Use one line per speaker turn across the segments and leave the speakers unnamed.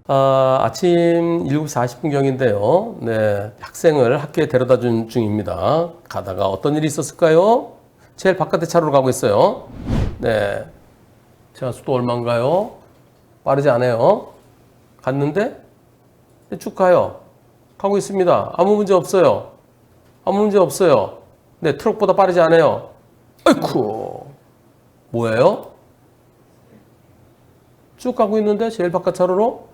아침 7시 40분경인데요. 네, 학생을 학교에 데려다 준 중입니다. 가다가 어떤 일이 있었을까요? 제일 바깥에 차로로 가고 있어요. 네, 제가속도 얼마인가요? 빠르지 않아요. 갔는데 쭉 가요. 가고 있습니다. 아무 문제 없어요. 아무 문제 없어요. 네, 트럭보다 빠르지 않아요. 아이쿠, 뭐예요? 쭉 가고 있는데 제일 바깥 차로로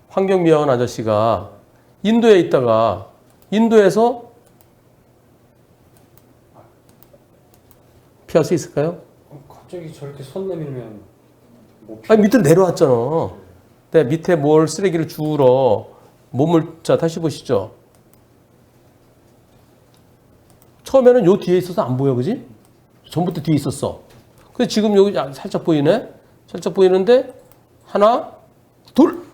환경미화원 아저씨가 인도에 있다가 인도에서 피할 수 있을까요?
갑자기 저렇게 손 내밀면 뭐
아니, 밑으로 내려왔잖아. 네, 밑에 뭘 쓰레기를 주우러 몸을, 자, 다시 보시죠. 처음에는 요 뒤에 있어서 안 보여, 그지? 전부터 뒤에 있었어. 근데 지금 여기 살짝 보이네? 살짝 보이는데, 하나, 둘!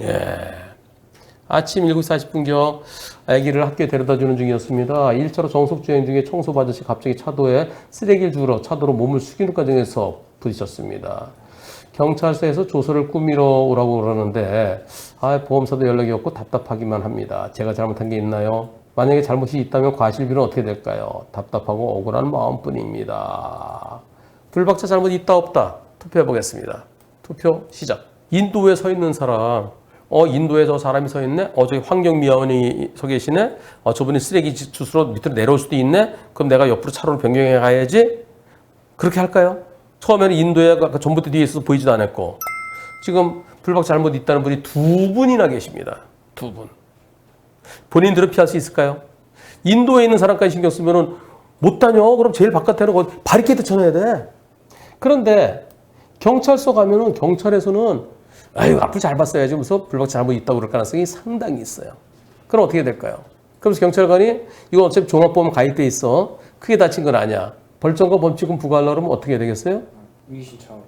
예. 아침 7시 40분경 아기를 학교에 데려다 주는 중이었습니다. 1차로 정속주행 중에 청소부 아저씨 갑자기 차도에 쓰레기를 주우러 차도로 몸을 숙이는 과정에서 부딪혔습니다. 경찰서에서 조서를 꾸미러 오라고 그러는데 보험사도 연락이 없고 답답하기만 합니다. 제가 잘못한 게 있나요? 만약에 잘못이 있다면 과실비는 어떻게 될까요? 답답하고 억울한 마음뿐입니다. 불박자 잘못 있다 없다 투표해 보겠습니다. 투표 시작. 인도에 서 있는 사람, 인도에 저 사람이 서 있네? 저기 환경미화원이 서 계시네? 저분이 쓰레기 주스로 밑으로 내려올 수도 있네? 그럼 내가 옆으로 차로를 변경해 가야지? 그렇게 할까요? 처음에는 인도에 전부터 뒤에 있어서 보이지도 않았고, 지금 불박 잘못 있다는 분이 두 분이나 계십니다. 두 분. 본인들은 피할 수 있을까요? 인도에 있는 사람까지 신경 쓰면은 못 다녀. 그럼 제일 바깥에는 바리케이드 쳐놔야 돼. 그런데 경찰서 가면은 경찰에서는 아유, 앞을 잘 봤어야지 하면서 불박 잘못 있다고 그럴 가능성이 상당히 있어요. 그럼 어떻게 될까요? 그래서 경찰관이 이거 어차피 종합보험 가입돼 있어. 크게 다친 건 아니야. 벌점과 범칙금 부과하려고 하면 어떻게 되겠어요?
이의신청.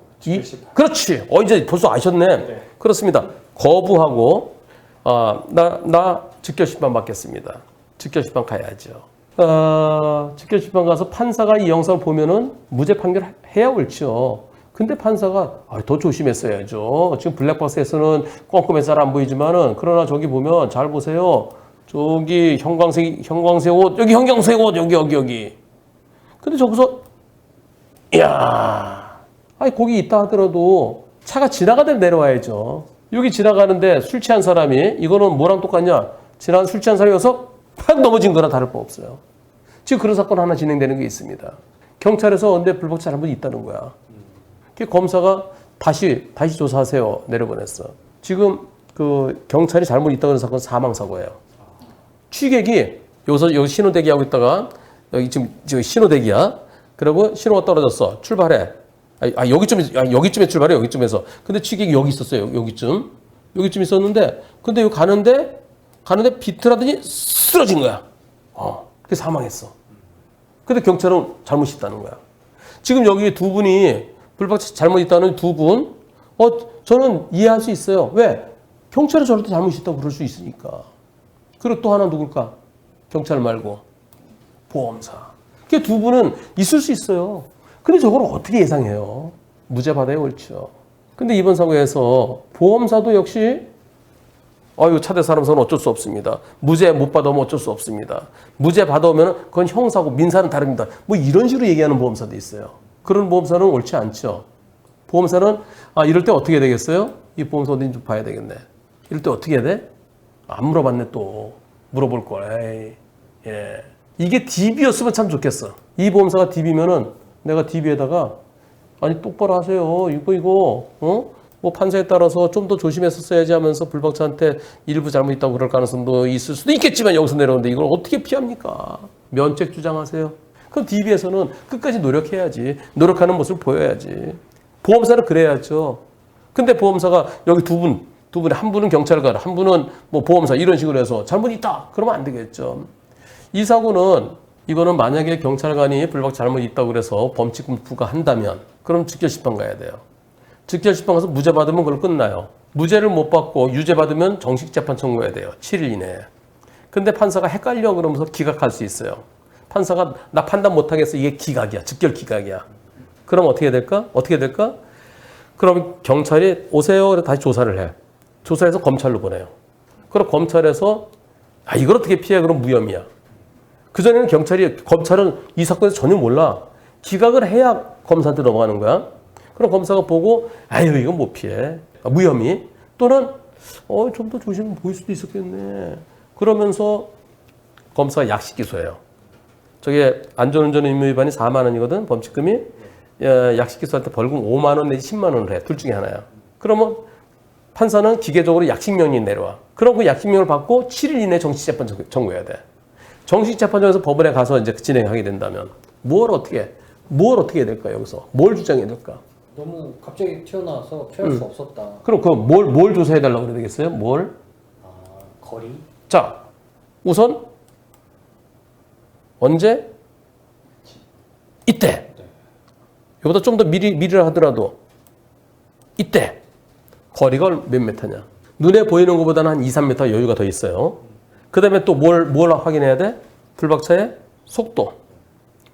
그렇지. 이제 벌써 아셨네.
네.
그렇습니다. 거부하고 나 직결심판 받겠습니다. 직결심판 가야죠. 직결심판 가서 판사가 이 영상을 보면은 무죄 판결 해야 옳죠. 근데 판사가 더 조심했어야죠. 지금 블랙박스에서는 꼼꼼해서 잘 안 보이지만은 그러나 저기 보면 잘 보세요. 저기 형광색 옷, 여기 형광색 옷, 여기. 근데 저기서 이야, 거기 있다 하더라도 차가 지나가다 내려와야죠. 여기 지나가는데 술 취한 사람이 이거는 뭐랑 똑같냐? 술 취한 사람이어서 팍 넘어진 거나 다를 바 없어요. 지금 그런 사건 하나 진행되는 게 있습니다. 경찰에서 근데 불법 잘못이 있다는 거야. 검사가 다시 조사하세요. 내려보냈어. 지금 그 경찰이 잘못 있다고 하는 사건은 사망사고예요. 취객이 여기 신호대기 하고 있다가 여기 지금 신호대기야. 그리고 신호가 떨어졌어. 출발해. 여기쯤에 출발해. 여기쯤에서. 근데 취객이 여기 있었어요. 여기쯤 있었는데 근데 여기 가는데 비틀하더니 쓰러진 거야. 그래서 사망했어. 근데 경찰은 잘못이 있다는 거야. 지금 여기 두 분이 불법 잘못 있다는 두 분, 저는 이해할 수 있어요. 왜? 경찰이 저럴 때 잘못이 있다고 그럴 수 있으니까. 그리고 또 하나 누굴까? 경찰 말고 보험사. 그 두 분은 있을 수 있어요. 근데 저걸 어떻게 예상해요? 무죄 받아야 옳죠. 근데 이번 사고에서 보험사도 역시 차대 사람은 어쩔 수 없습니다. 무죄 못 받아오면 어쩔 수 없습니다. 무죄 받아오면 그건 형사고 민사는 다릅니다. 뭐 이런 식으로 얘기하는 보험사도 있어요. 그런 보험사는 옳지 않죠. 보험사는 이럴 때 어떻게 되겠어요? 이 보험사 어딘지 좀 봐야 되겠네. 이럴 때 어떻게 해야 돼? 안 물어봤네 또. 물어볼 걸. 예. 이게 DB였으면 참 좋겠어. 이 보험사가 DB면은 내가 DB에다가 똑바로 하세요. 이거 뭐 판사에 따라서 좀 더 조심했었어야지 하면서 불박차한테 일부 잘못 있다고 그럴 가능성도 있을 수도 있겠지만 여기서 내려오는데 이걸 어떻게 피합니까? 면책 주장하세요. 그럼 DB에서는 끝까지 노력해야지. 노력하는 모습을 보여야지. 보험사는 그래야죠. 근데 보험사가 여기 두 분이 한 분은 경찰관, 한 분은 뭐 보험사 이런 식으로 해서 잘못 있다. 그러면 안 되겠죠. 이 사고는 이거는 만약에 경찰관이 불박 잘못 있다고 그래서 범칙금 부과한다면 그럼 직결심판 가야 돼요. 직결심판 가서 무죄 받으면 그걸로 끝나요. 무죄를 못 받고 유죄 받으면 정식 재판 청구해야 돼요. 7일 이내에. 근데 판사가 헷갈려 그러면서 기각할 수 있어요. 판사가 나 판단 못하겠어. 이게 기각이야. 직결 기각이야. 그럼 어떻게 될까? 그럼 경찰이 오세요. 그래서 다시 조사를 해. 조사해서 검찰로 보내요. 그럼 검찰에서 이걸 어떻게 피해? 그럼 무혐의야. 그전에는 검찰은 이 사건에서 전혀 몰라. 기각을 해야 검사한테 넘어가는 거야. 그럼 검사가 보고 이건 못 피해. 무혐의. 또는 좀 더 조심히 보일 수도 있었겠네. 그러면서 검사가 약식 기소해요. 저게 안전운전 의무 위반이 4만 원이거든. 범칙금이. 약식 기소할 때 벌금 5만 원 내지 10만 원을 해. 둘 중에 하나야. 그러면 판사는 기계적으로 약식명령이 내려와. 그럼 그 약식명을 받고 7일 이내에 정식재판 청구해야 돼. 정식재판정에서 법원에 가서 이제 진행하게 된다면 뭘 어떻게 해야 될까 여기서? 뭘 주장해야 될까?
너무 갑자기 튀어나와서 피할 수 없었다.
그럼 뭘 조사해 달라고 그래야 되겠어요? 뭘?
거리?
자, 우선 언제? 이때. 이보다 좀 더 미리라 하더라도 이때. 거리가 몇 미터냐? 눈에 보이는 것보다는 한 2, 3m 여유가 더 있어요. 그 다음에 또 뭘 확인해야 돼? 불박차의 속도.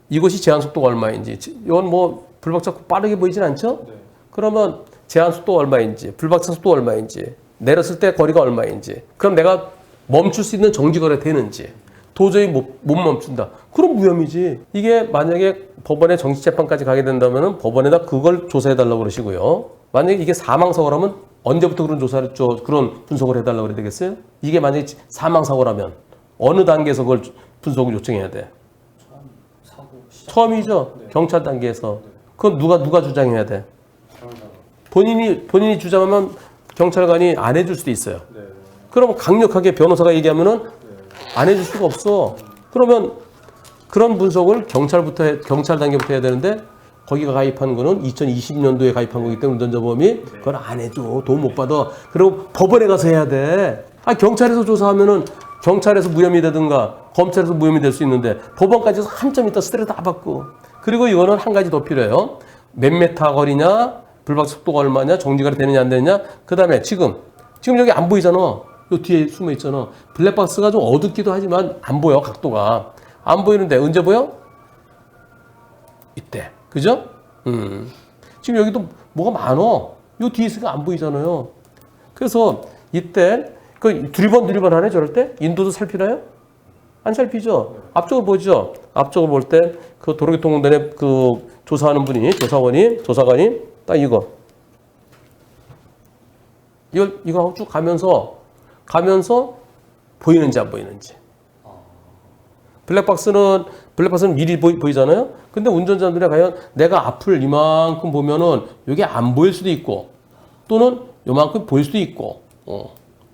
이것이 제한 속도가 얼마인지. 이건 불박차 빠르게 보이진 않죠?
네.
그러면 제한 속도가 얼마인지, 불박차 속도가 얼마인지, 내렸을 때 거리가 얼마인지, 그럼 내가 멈출 수 있는 정지거리가 되는지, 도저히 못 멈춘다. 그럼 무혐의지. 이게 만약에 법원에 정식재판까지 가게 된다면 법원에다 그걸 조사해달라고 그러시고요. 만약에 이게 사망사고라면 언제부터 그런 분석을 해달라고 그래야 되겠어요? 이게 만약에 사망사고라면 어느 단계에서 그걸 분석을 요청해야 돼? 처음이죠. 네. 경찰 단계에서. 네. 그건 누가 주장해야 돼? 본인이 주장하면 경찰관이 안 해줄 수도 있어요. 네. 그러면 강력하게 변호사가 얘기하면은 안 해줄 수가 없어. 그러면 그런 분석을 경찰 단계부터 해야 되는데 거기가 가입한 거는 2020년도에 가입한 거기 때문에 운전자보험이 그걸 안 해줘. 돈 못 받아. 그리고 법원에 가서 해야 돼. 경찰에서 조사하면은 경찰에서 무혐의 되든가 검찰에서 무혐의 될 수 있는데 법원까지서 한참 있다 스트레스 다 받고. 그리고 이거는 한 가지 더 필요해요. 몇 메타 거리냐, 불박 속도가 얼마냐, 정지거리 되느냐 안 되느냐. 그 다음에 지금 여기 안 보이잖아. 요 뒤에 숨어 있잖아. 블랙박스가 좀 어둡기도 하지만 안 보여. 각도가 안 보이는데 언제 보여? 이때. 그죠? 지금 여기도 뭐가 많어. 요 뒤에 있으니까 안 보이잖아요. 그래서 이때 두리번 하네 저럴 때? 인도도 살피나요? 안 살피죠? 앞쪽을 보죠? 앞쪽을 볼 때 그 도로교통공단에 조사하는 분이, 조사관이 딱 이거 하고 쭉 가면서 보이는지 안 보이는지. 블랙박스는 미리 보이잖아요? 근데 운전자들이 과연 내가 앞을 이만큼 보면은 여기 안 보일 수도 있고 또는 요만큼 보일 수도 있고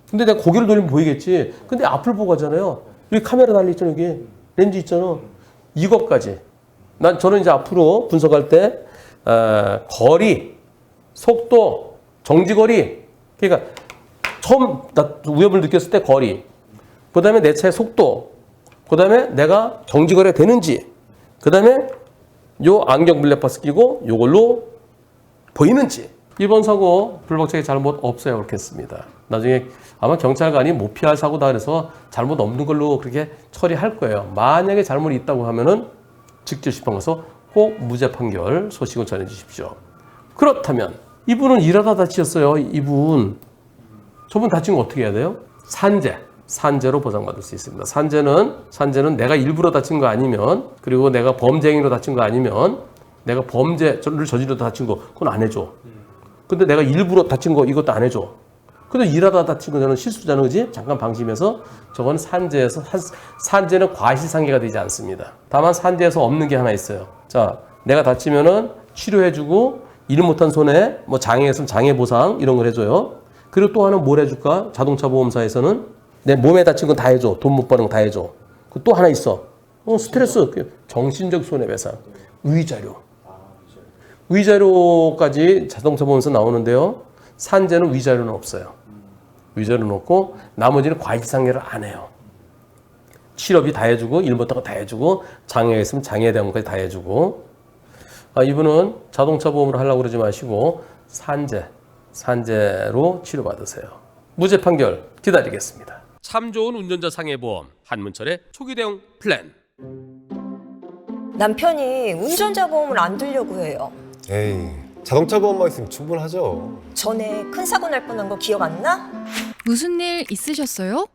근데 내가 고개를 돌리면 보이겠지. 근데 앞을 보고 가잖아요. 여기 카메라 달려있잖아. 여기 렌즈 있잖아. 이것까지 저는 이제 앞으로 분석할 때 거리, 속도, 정지거리. 그러니까 처음 위협을 느꼈을 때 거리, 그 다음에 내 차의 속도, 그 다음에 내가 정지거리가 되는지, 그 다음에 요 안경 블랙박스 끼고 요걸로 보이는지. 이번 사고 불박차의 잘못 없어야 옳겠습니다. 나중에 아마 경찰관이 못 피할 사고다 그래서 잘못 없는 걸로 그렇게 처리할 거예요. 만약에 잘못이 있다고 하면은 직질심판 가서 꼭 무죄 판결 소식을 전해 주십시오. 그렇다면 이분은 일하다 다치셨어요. 저분 다친 거 어떻게 해야 돼요? 산재로 보상받을 수 있습니다. 산재는 내가 일부러 다친 거 아니면, 그리고 내가 범죄 행위로 다친 거 아니면, 내가 범죄를 저지르다 다친 거 그건 안 해줘. 근데 내가 일부러 다친 거 이것도 안 해줘. 근데 일하다 다친 거는 실수잖아, 그지? 잠깐 방심해서 저건 산재는 과실상계가 되지 않습니다. 다만 산재에서 없는 게 하나 있어요. 자, 내가 다치면은 치료해주고 일 못한 손해, 장애 있으면 장애 보상 이런 걸 해줘요. 그리고 또 하나는 뭘 해줄까? 자동차 보험사에서는 내 몸에 다친 건 다 해줘. 돈 못 버는 거 다 해줘. 그 또 하나 있어. 스트레스, 정신적 손해배상, 위자료까지 자동차 보험에서 나오는데요. 산재는 위자료는 없어요. 위자료는 없고 나머지는 과실상계를 안 해요. 실업이 다 해주고 일 못한 거 다 해주고 장애가 있으면 장애에 대한 것까지 다 해주고. 이분은 자동차 보험을 하려고 그러지 마시고 산재로 치료받으세요. 무죄 판결 기다리겠습니다. 참 좋은 운전자 상해보험 한문철의 초기 대응 플랜.
남편이 운전자 보험을 안 들려고 해요.
에이,
자동차 보험만 있으면 충분하죠.
전에 큰 사고 날 뻔한 거 기억 안 나?
무슨 일 있으셨어요?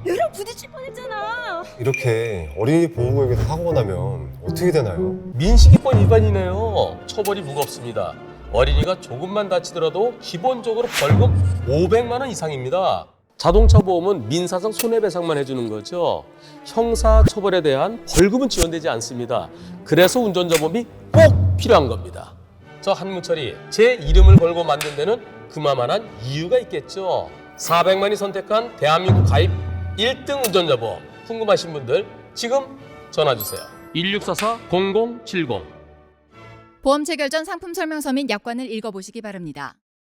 얘랑 부딪힐 뻔했잖아.
이렇게 어린이 보호구역에서 사고가 나면 어떻게 되나요?
민식이법 위반이네요. 처벌이 무겁습니다. 어린이가 조금만 다치더라도 기본적으로 벌금 500만 원 이상입니다. 자동차 보험은 민사상 손해배상만 해주는 거죠. 형사 처벌에 대한 벌금은 지원되지 않습니다. 그래서 운전자 보험이 꼭 필요한 겁니다. 저 한문철이 제 이름을 걸고 만든 데는 그만한 이유가 있겠죠. 400만이 선택한 대한민국 가입 1등 운전자 보험. 궁금하신 분들 지금 전화 주세요. 1644-0070.
보험 체결 전 상품 설명서 및 약관을 읽어보시기 바랍니다.